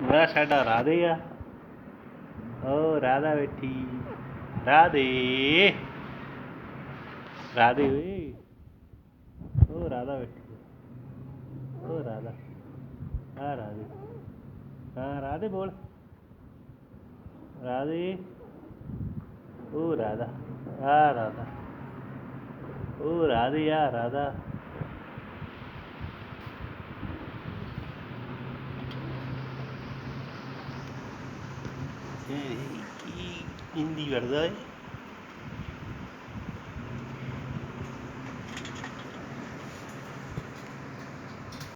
ਮੈਂ ਸਾਡਾ ਰਾਧੇ ਆ। ਓ ਰਾਧਾ ਬੈਠੀ ਰਾਧੇ ਰਾਧੇ ਓਏ ਓ ਰਾਧਾ ਬੈਠੀ ਓ ਰਾਧਾ ਆ ਰਾਧੇ ਹਾਂ ਰਾਧੇ ਬੋਲ ਰਾਧੇ ਓ ਰਾਧਾ ਆ ਰਾਧਾ ਓ ਰਾਧੇ ਆ ਰਾਧਾ ਕੀ ਹਿੰਦੀ ਕਰਦਾ ਏ